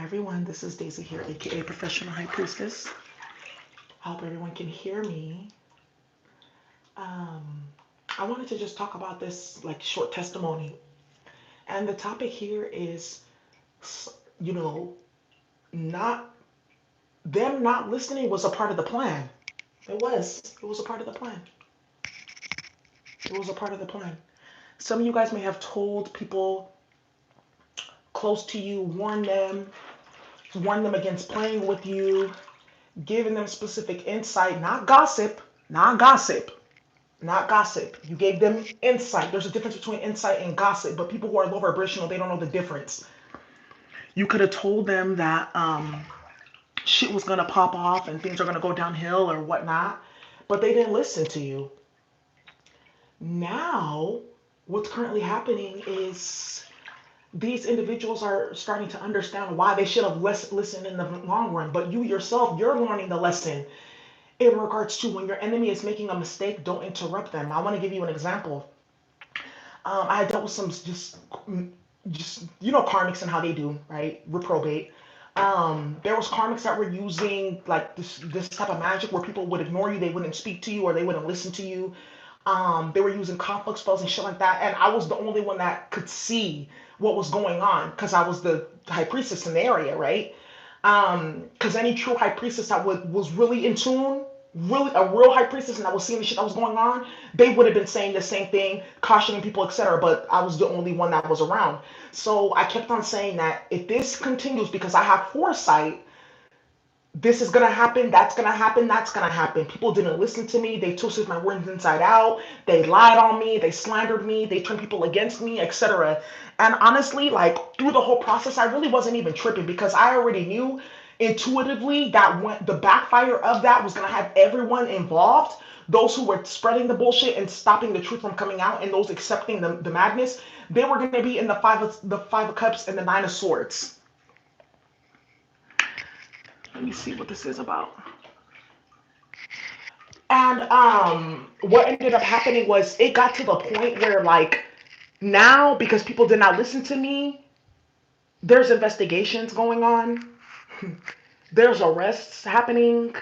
Hi everyone, this is Daisy here, aka Professional High Priestess. I hope everyone can hear me. Um, I wanted to just talk about this like short testimony, and the topic here is, you know, not not listening was a part of the plan. It was. It was a part of the plan. It was a part of the plan. Some of you guys may have told people close to you, warn them against playing with you, giving them specific insight, not gossip, not gossip, not gossip. You gave them insight. There's a difference between insight and gossip, but people who are low vibrational, they don't know the difference. You could have told them that shit was gonna pop off and things are gonna go downhill or whatnot, but they didn't listen to you. Now, what's currently happening is these individuals are starting to understand why they should have listened in the long run. But you yourself, you're learning the lesson in regards to when your enemy is making a mistake, don't interrupt them. I want to give you an example. I dealt with some just karmics and how they do, right? Reprobate. There was karmics that were using like this type of magic where people would ignore you, they wouldn't speak to you, or they wouldn't listen to you. They were using conflict spells and shit like that, and I was the only one that could see what was going on because I was the high priestess in the area, right? Because any true high priestess that was really in tune, really a real high priestess, and that was seeing the shit that was going on, they would have been saying the same thing, cautioning people, etc. But I was the only one that was around, so I kept on saying that if this continues, because I have foresight, this is gonna happen, that's gonna happen, that's gonna happen. People didn't listen to me, they twisted my words inside out, they lied on me, they slandered me, they turned people against me, etc. And honestly, like through the whole process, I really wasn't even tripping because I already knew intuitively that when the backfire of that was gonna have everyone involved. Those who were spreading the bullshit and stopping the truth from coming out, and those accepting the madness, they were gonna be in the five of cups and the nine of swords. Let me see what this is about. And what ended up happening was it got to the point where like now because people did not listen to me, there's investigations going on. There's arrests happening.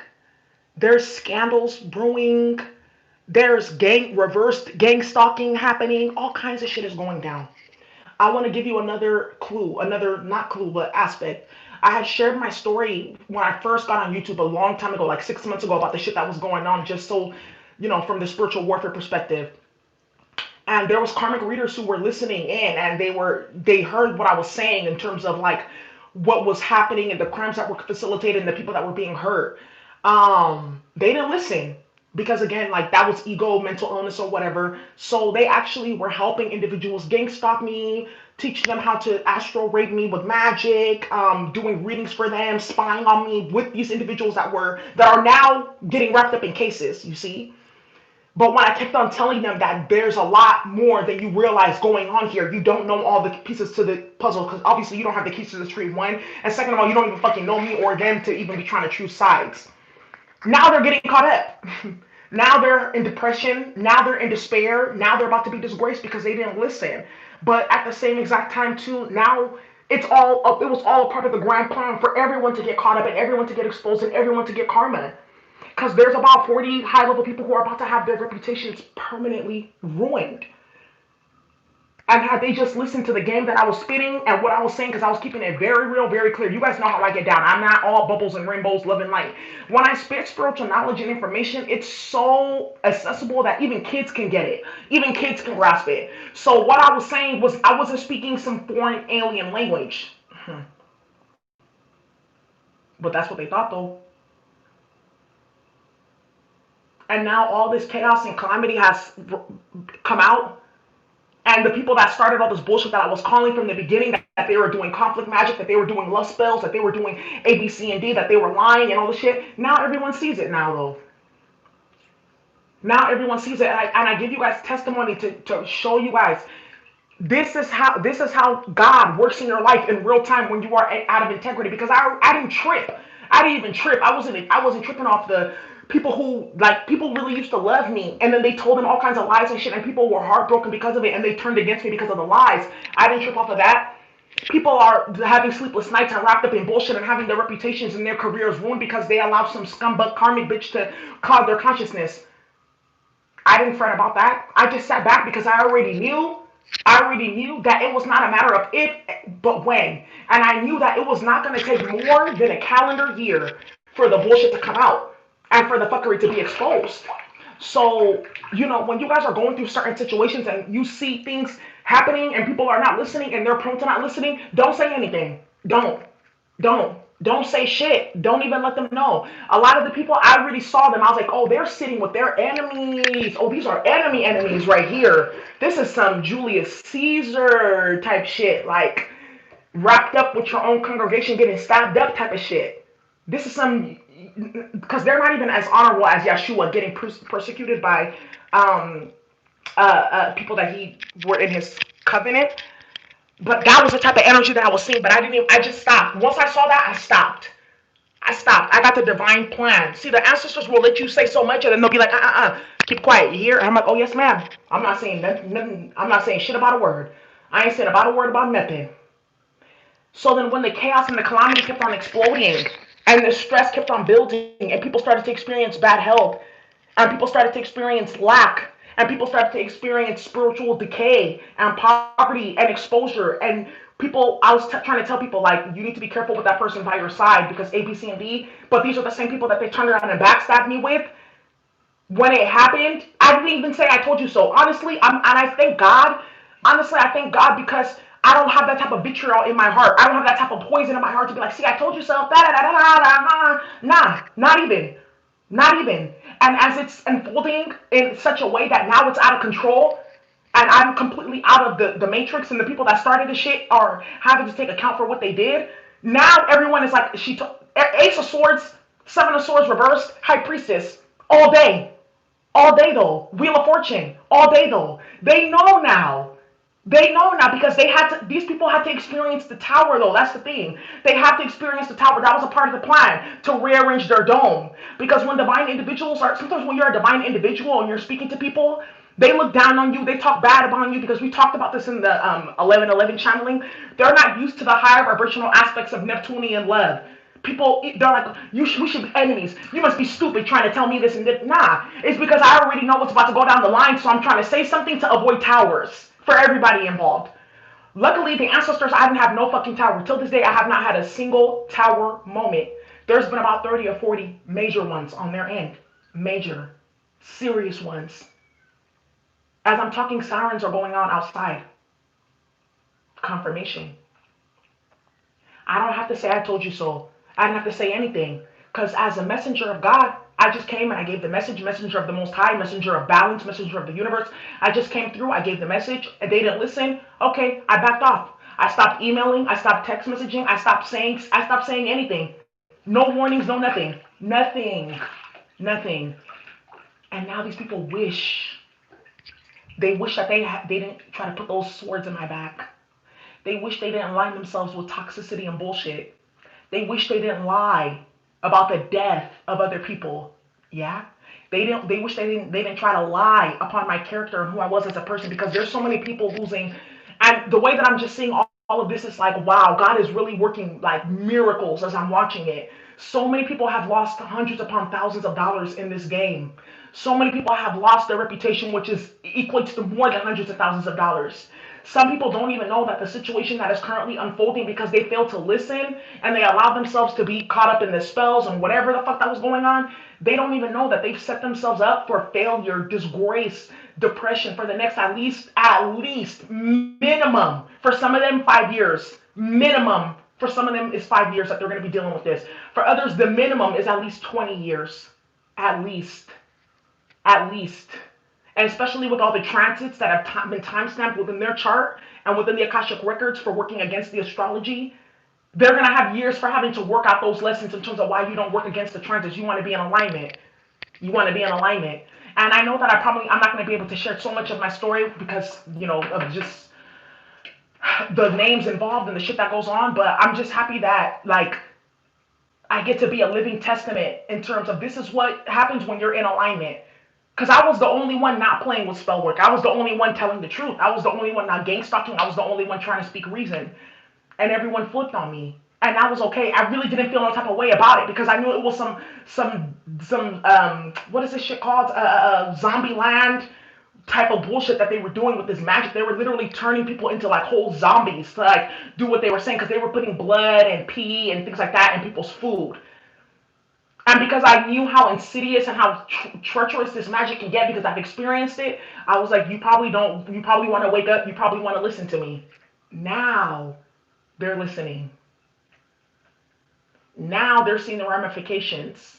There's scandals brewing. There's reversed gang stalking happening. All kinds of shit is going down. I want to give you another clue, another not clue, but aspect. I had shared my story when I first got on YouTube a long time ago, like 6 months ago, about the shit that was going on, just so, from the spiritual warfare perspective. And there was karmic readers who were listening in, and they heard what I was saying in terms of like what was happening and the crimes that were facilitated and the people that were being hurt. They didn't listen because again, like that was ego, mental illness, or whatever. So they actually were helping individuals gang stalk me, teaching them how to astral rape me with magic, doing readings for them, spying on me with these individuals that are now getting wrapped up in cases. You see. But when I kept on telling them that there's a lot more than you realize going on here, you don't know all the pieces to the puzzle because obviously you don't have the keys to the street, one. And second of all, you don't even fucking know me or them to even be trying to choose sides. Now they're getting caught up. Now they're in depression. Now they're in despair. Now they're about to be disgraced because they didn't listen. But at the same exact time, too, now it was all a part of the grand plan for everyone to get caught up and everyone to get exposed and everyone to get karma. Because there's about 40 high level people who are about to have their reputations permanently ruined. And had they just listened to the game that I was spitting and what I was saying, because I was keeping it very real, very clear. You guys know how I get down. I'm not all bubbles and rainbows, love and light. When I spit spiritual knowledge and information, it's so accessible that even kids can get it. Even kids can grasp it. So what I was saying was I wasn't speaking some foreign alien language. But that's what they thought though. And now all this chaos and calamity has come out. And the people that started all this bullshit that I was calling from the beginning, that they were doing conflict magic, that they were doing love spells, that they were doing A, B, C, and D, that they were lying and all this shit. Now everyone sees it now, though. Now everyone sees it. And I give you guys testimony to show you guys this is how God works in your life in real time when you are out of integrity. Because I didn't trip. I didn't even trip. I wasn't tripping off the people who like people really used to love me, and then they told them all kinds of lies and shit, and people were heartbroken because of it, and they turned against me because of the lies. I didn't trip off of that. People are having sleepless nights and wrapped up in bullshit and having their reputations and their careers ruined because they allowed some scumbag karmic bitch to cloud their consciousness. I didn't fret about that. I just sat back because I already knew that it was not a matter of if, but when. And I knew that it was not going to take more than a calendar year for the bullshit to come out and for the fuckery to be exposed. So, when you guys are going through certain situations and you see things happening and people are not listening and they're prone to not listening, don't say anything. Don't say shit. Don't even let them know. A lot of the people, I really saw them. I was like, oh, they're sitting with their enemies. Oh, these are enemies right here. This is some Julius Caesar type shit. Like, wrapped up with your own congregation getting stabbed up type of shit. This is some, because they're not even as honorable as Yeshua getting persecuted by people that he were in his covenant. But that was the type of energy that I was seeing. But I didn't even, I just stopped. Once I saw that, I stopped. I stopped. I got the divine plan. See, the ancestors will let you say so much, and then they'll be like, keep quiet. You hear? And I'm like, oh yes, ma'am. I'm not saying nothing. I'm not saying shit about a word. I ain't said about a word about nothing. So then, when the chaos and the calamity kept on exploding, and the stress kept on building, and people started to experience bad health, and people started to experience lack, and people started to experience spiritual decay and poverty and exposure, and people, I was trying to tell people, like, you need to be careful with that person by your side because A, B, C, and D, but these are the same people that they turned around and backstabbed me with. When it happened, I didn't even say I told you so. Honestly, and I thank God. Honestly, I thank God because I don't have that type of vitriol in my heart. I don't have that type of poison in my heart to be like, see, I told you so. Da, da, da, da, da, da. Nah, not even. Not even. And as it's unfolding in such a way that now it's out of control, and I'm completely out of the matrix, and the people that started the shit are having to take account for what they did. Now everyone is like, Ace of Swords, Seven of Swords reversed, High Priestess, all day. All day though. Wheel of Fortune. All day though. They know now. They know now because these people had to experience the tower though. That's the thing. They had to experience the tower. That was a part of the plan to rearrange their dome. Because when divine individuals are, sometimes when you're a divine individual and you're speaking to people, they look down on you. They talk bad about you because we talked about this in the 1111 channeling. They're not used to the higher vibrational aspects of Neptunian love. People, they're like, we should be enemies. You must be stupid trying to tell me this and that. Nah, it's because I already know what's about to go down the line, so I'm trying to say something to avoid towers for everybody involved. Luckily, the ancestors, I didn't have no fucking tower. Till this day, I have not had a single tower moment. There's been about 30 or 40 major ones on their end. Major. Serious ones. As I'm talking, sirens are going on outside. Confirmation. I don't have to say I told you so. I didn't have to say anything. Because as a messenger of God, I just came and I gave the message, messenger of the Most High, messenger of balance, messenger of the universe. I just came through, I gave the message, and they didn't listen. Okay, I backed off. I stopped emailing, I stopped text messaging, I stopped saying anything. No warnings, no nothing. Nothing. Nothing. And now these people they wish that they didn't try to put those swords in my back. They wish they didn't align themselves with toxicity and bullshit. They wish they didn't lie about the death of other people. Yeah? They wish they didn't try to lie upon my character and who I was as a person because there's so many people losing, and the way that I'm just seeing all of this is like, wow, God is really working like miracles as I'm watching it. So many people have lost hundreds upon thousands of dollars in this game. So many people have lost their reputation, which is equates to more than hundreds of thousands of dollars. Some people don't even know that the situation that is currently unfolding because they failed to listen and they allowed themselves to be caught up in the spells and whatever the fuck that was going on. They don't even know that they've set themselves up for failure, disgrace, depression for the next at least minimum for some of them 5 years. Minimum for some of them is 5 years that they're going to be dealing with this. For others, the minimum is at least 20 years. At least. At least. And especially with all the transits that have been timestamped within their chart and within the Akashic records for working against the astrology, they're going to have years for having to work out those lessons in terms of why you don't work against the transits. You want to be in alignment. You want to be in alignment. And I know that I'm not going to be able to share so much of my story because, of just the names involved and the shit that goes on. But I'm just happy that, like, I get to be a living testament in terms of this is what happens when you're in alignment. Because I was the only one not playing with spell work. I was the only one telling the truth. I was the only one not gang stalking. I was the only one trying to speak reason. and everyone flipped on me. And that was okay. I really didn't feel no type of way about it because I knew it was some what is this shit called? Zombie land type of bullshit that they were doing with this magic. They were literally turning people into like whole zombies to like do what they were saying because they were putting blood and pee and things like that in people's food. And because I knew how insidious and how treacherous this magic can get because I've experienced it, I was like, you probably don't, you probably want to wake up, you probably want to listen to me. Now they're listening. Now they're seeing the ramifications.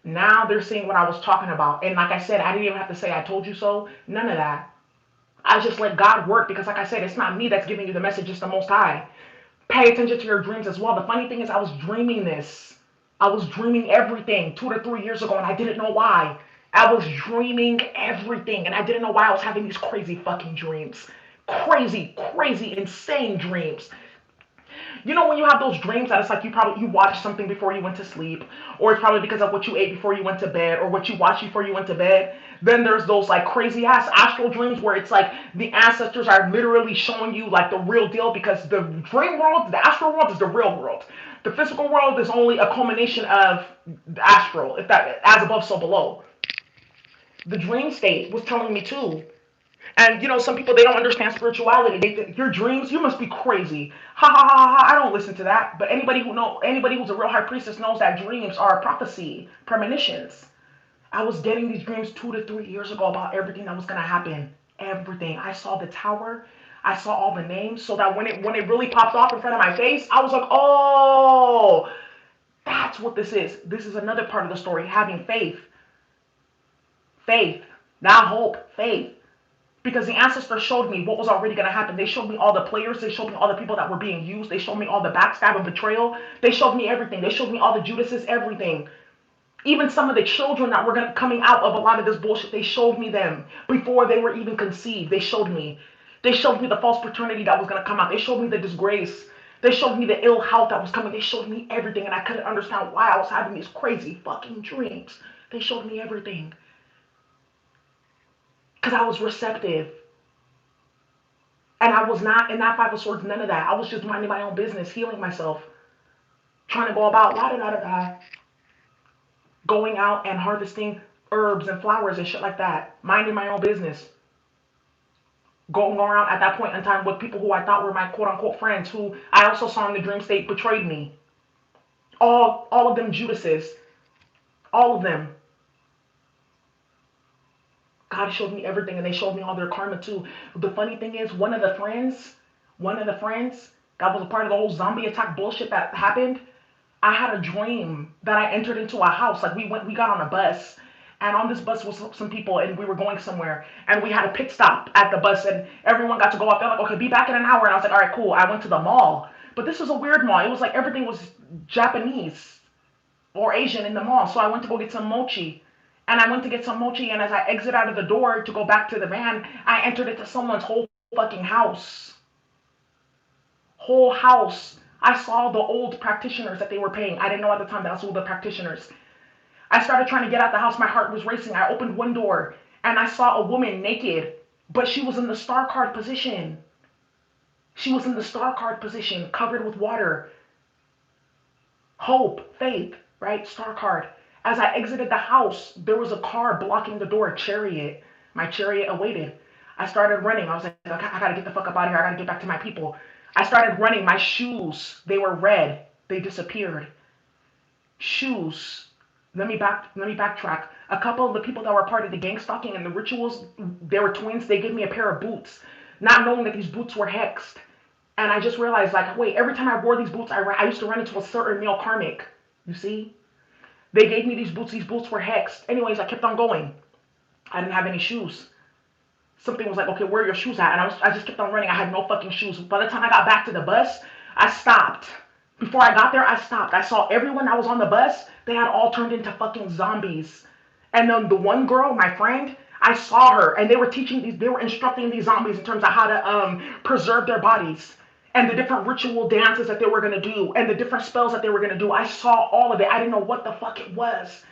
Now they're seeing what I was talking about. And like I said, I didn't even have to say, I told you so. None of that. I just let God work because, like I said, it's not me that's giving you the message, it's the Most High. Pay attention to your dreams as well. The funny thing is, I was dreaming this. I was dreaming everything 2 to 3 years ago, and I didn't know why. I was dreaming everything, and I didn't know why I was having these crazy fucking dreams. Crazy, crazy, insane dreams. You know when you have those dreams that it's like you watched something before you went to sleep, or it's probably because of what you ate before you went to bed, or what you watched before you went to bed. Then there's those like crazy ass astral dreams where it's like the ancestors are literally showing you like the real deal because the dream world, the astral world is the real world. The physical world is only a culmination of the astral, if that as above so below. The dream state was telling me too. And you know, some people they don't understand spirituality. They think your dreams, you must be crazy. Ha ha ha ha. I don't listen to that. But anybody who's a real high priestess knows that dreams are prophecy, premonitions. I was getting these dreams 2 to 3 years ago about everything that was gonna happen. Everything. I saw the tower. I saw all the names, so that when it really popped off in front of my face, I was like, oh, that's what this is. This is another part of the story. Having faith, faith, not hope, faith. Because the ancestors showed me what was already going to happen. They showed me all the players. They showed me all the people that were being used. They showed me all the backstab and betrayal. They showed me everything. They showed me all the Judases, everything. Even some of the children that were coming out of a lot of this bullshit, they showed me them before they were even conceived. They showed me. They showed me the false paternity that was going to come out. They showed me the disgrace. They showed me the ill health that was coming. They showed me everything, and I couldn't understand why I was having these crazy fucking dreams. They showed me everything because I was receptive. And I was not in that Five of Swords, none of that. I was just minding my own business, healing myself, trying to go about la da da da da, going out and harvesting herbs and flowers and shit like that, minding my own business, going around at that point in time with people who I thought were my quote unquote friends, who I also saw in the dream state betrayed me. All of them Judases, all of them. God showed me everything, and they showed me all their karma too. The funny thing is, one of the friends that was a part of the whole zombie attack bullshit that happened. I had a dream that I entered into a house. Like we got on a bus, and on this bus was some people, and we were going somewhere, and we had a pit stop at the bus, and everyone got to go up. They're like, okay, be back in an hour, and I was like, all right, cool. I went to the mall, but this was a weird mall. It was like everything was Japanese or Asian in the mall, so I went to go get some mochi. And I went to get some mochi, and as I exit out of the door to go back to the van, I entered into someone's whole fucking house. Whole house. I saw the old practitioners that they were paying. I didn't know at the time that was all the practitioners. I started trying to get out the house. My heart was racing. I opened one door, and I saw a woman naked, but she was in the star card position. She was in the star card position, covered with water. Hope, faith, right? Star card. As I exited the house, there was a car blocking the door, a chariot. My chariot awaited. I started running. I was like, I gotta get the fuck up out of here. I gotta get back to my people. I started running. My shoes, they were red. They disappeared. Shoes. Let me backtrack. A couple of the people that were part of the gang stalking and the rituals, they were twins. They gave me a pair of boots, not knowing that these boots were hexed. And I just realized, like, wait, every time I wore these boots, I used to run into a certain male karmic. You see? They gave me these boots. These boots were hexed. Anyways, I kept on going. I didn't have any shoes. Something was like, okay, where are your shoes at? And I just kept on running. I had no fucking shoes. By the time I got back to the bus, I stopped. Before I got there, I stopped. I saw everyone that was on the bus. They had all turned into fucking zombies. And then the one girl, my friend, I saw her, and they were instructing these zombies in terms of how to preserve their bodies and the different ritual dances that they were gonna do and the different spells that they were gonna do. I saw all of it. I didn't know what the fuck it was.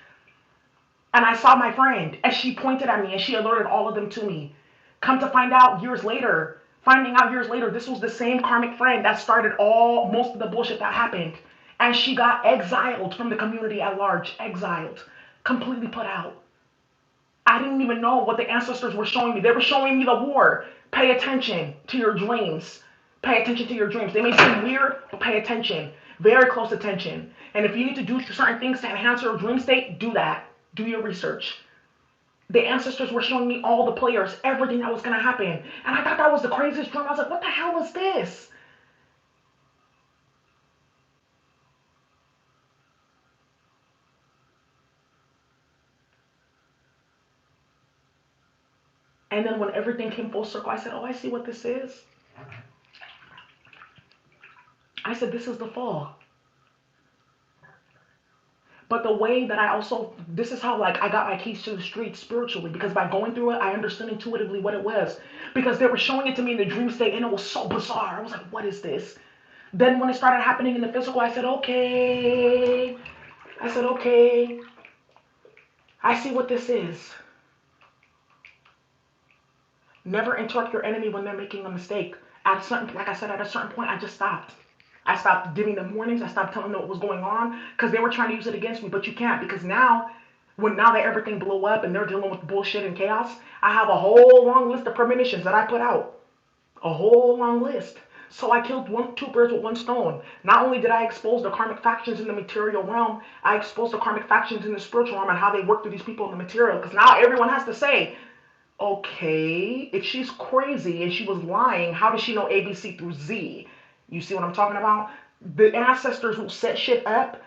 And I saw my friend, and she pointed at me, and she alerted all of them to me. Come to find out, years later, Finding out years later, this was the same karmic friend that started most of the bullshit that happened. And she got exiled from the community at large. Exiled. Completely put out. I didn't even know what the ancestors were showing me. They were showing me the war. Pay attention to your dreams. Pay attention to your dreams. They may seem weird, but pay attention. Very close attention. And if you need to do certain things to enhance your dream state, do that. Do your research. The ancestors were showing me all the players, everything that was going to happen. And I thought that was the craziest dream. I was like, what the hell is this? And then when everything came full circle, I said, oh, I see what this is. I said, this is the fall. But the way that I also, this is how like I got my keys to the street spiritually, because by going through it, I understood intuitively what it was. Because they were showing it to me in the dream state, and it was so bizarre. I was like, what is this? Then when it started happening in the physical, I said, okay. I said, okay. I see what this is. Never interrupt your enemy when they're making a mistake. At a certain, like I said, at a certain point, I just stopped. I stopped giving them warnings. I stopped telling them what was going on because they were trying to use it against me. But you can't, because now that everything blew up and they're dealing with bullshit and chaos, I have a whole long list of premonitions that I put out. A whole long list. So I killed two birds with one stone. Not only did I expose the karmic factions in the material realm, I exposed the karmic factions in the spiritual realm and how they work through these people in the material. Because now everyone has to say, okay, if she's crazy and she was lying, how does she know ABC through Z? You see what I'm talking about? The ancestors will set shit up.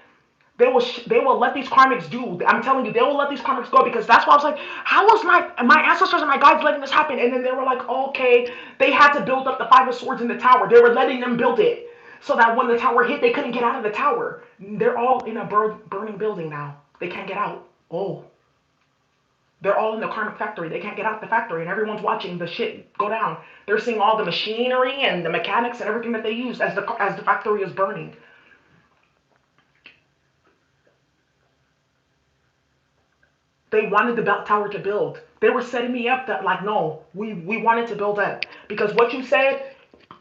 They will let these karmics do. I'm telling you, they will let these karmics go, because that's why I was like, how was my ancestors and my guides letting this happen? And then they were like, okay, they had to build up the five of swords in the tower. They were letting them build it so that when the tower hit, they couldn't get out of the tower. They're all in a burning building now. They can't get out. Oh, they're all in the karmic factory. They can't get out the factory, and everyone's watching the shit go down. They're seeing all the machinery and the mechanics and everything that they use as the factory is burning. They wanted the belt tower to build. They were setting me up that like, no, we wanted to build up, because what you said,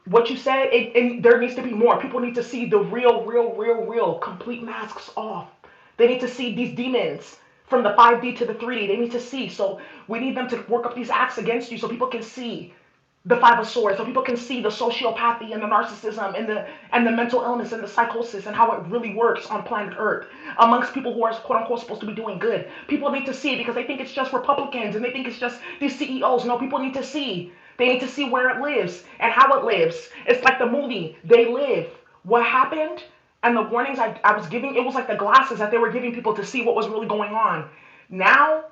there needs to be more. People need to see the real, complete masks off. They need to see these demons from the 5D to the 3D. They need to see. So we need them to work up these acts against you so people can see the five of swords, so people can see the sociopathy and the narcissism and the mental illness and the psychosis and how it really works on planet Earth amongst people who are quote unquote supposed to be doing good. People need to see it because they think it's just Republicans and they think it's just these CEOs. No, people need to see. They need to see where it lives and how it lives. It's like the movie They Live. What happened and the warnings I was giving, it was like the glasses that they were giving people to see what was really going on. Now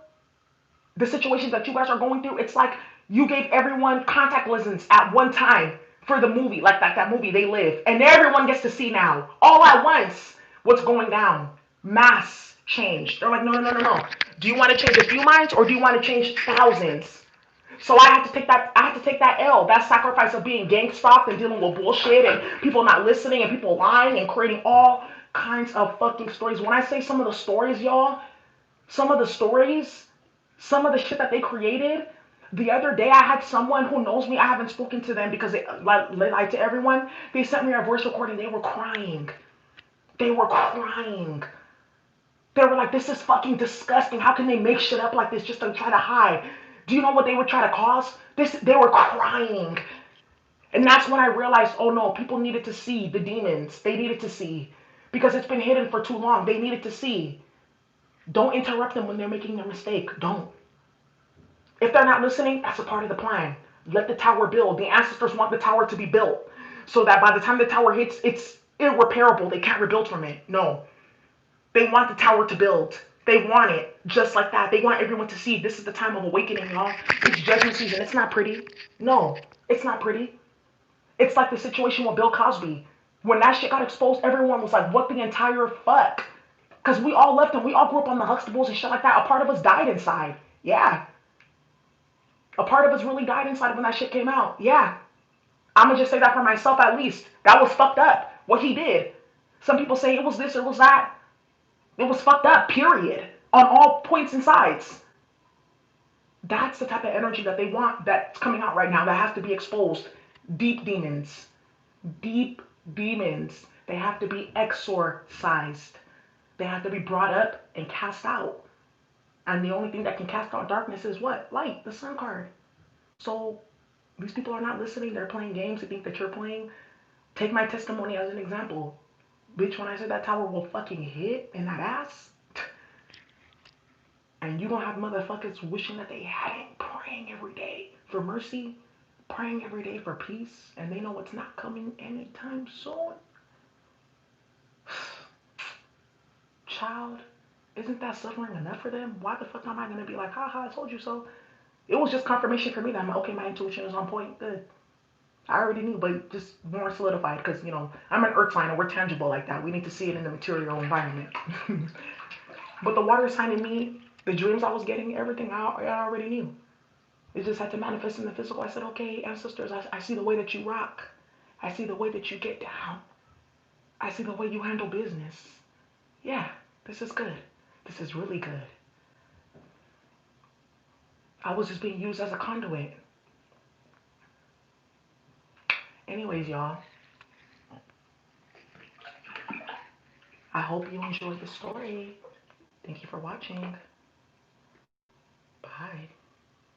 the situations that you guys are going through, it's like you gave everyone contact lenses at one time for the movie, like that movie They Live, and everyone gets to see now, all at once, what's going down. Mass change. They're like, no, no, no, no, no. Do you want to change a few minds or do you want to change thousands? So I have to take that. I have to take that L, that sacrifice of being gang stalked and dealing with bullshit and people not listening and people lying and creating all kinds of fucking stories. When I say some of the stories, y'all, some of the stories, some of the shit that they created. The other day, I had someone who knows me. I haven't spoken to them because they lied to everyone. They sent me a voice recording. They were crying. They were crying. They were like, this is fucking disgusting. How can they make shit up like this just to try to hide? Do you know what they would try to cause? They were crying. And that's when I realized, oh no, people needed to see the demons. They needed to see. Because it's been hidden for too long. They needed to see. Don't interrupt them when they're making their mistake. Don't. If they're not listening, that's a part of the plan. Let the tower build. The ancestors want the tower to be built so that by the time the tower hits, it's irreparable. They can't rebuild from it. No. They want the tower to build. They want it just like that. They want everyone to see this is the time of awakening, y'all. It's judgment season. It's not pretty. No, it's not pretty. It's like the situation with Bill Cosby. When that shit got exposed, everyone was like, what the entire fuck? Because we all left him. We all grew up on the Huxtables and shit like that. A part of us died inside. Yeah. A part of us really died inside when that shit came out. Yeah. I'm going to just say that for myself at least. That was fucked up, what he did. Some people say it was this, it was that. It was fucked up, period. On all points and sides. That's the type of energy that they want that's coming out right now that has to be exposed. Deep demons. Deep demons. They have to be exorcised. They have to be brought up and cast out. And the only thing that can cast out darkness is what? Light, the sun card. So these people are not listening. They're playing games. They think that you're playing. Take my testimony as an example. Bitch, when I said that tower will fucking hit in that ass, and you gonna have motherfuckers wishing that they hadn't, praying every day for mercy, praying every day for peace, and they know it's not coming anytime soon. Child, isn't that suffering enough for them? Why the fuck am I gonna be like, haha, I told you so? It was just confirmation for me that okay, my intuition is on point. Good. I already knew, but just more solidified because I'm an earth sign and we're tangible like that. We need to see it in the material environment. But the water sign in me, the dreams I was getting, everything I already knew. It just had to manifest in the physical. I said, okay, ancestors, I see the way that you rock. I see the way that you get down. I see the way you handle business. Yeah, this is good. This is really good. I was just being used as a conduit. Anyways, y'all, I hope you enjoyed the story. Thank you for watching. Bye.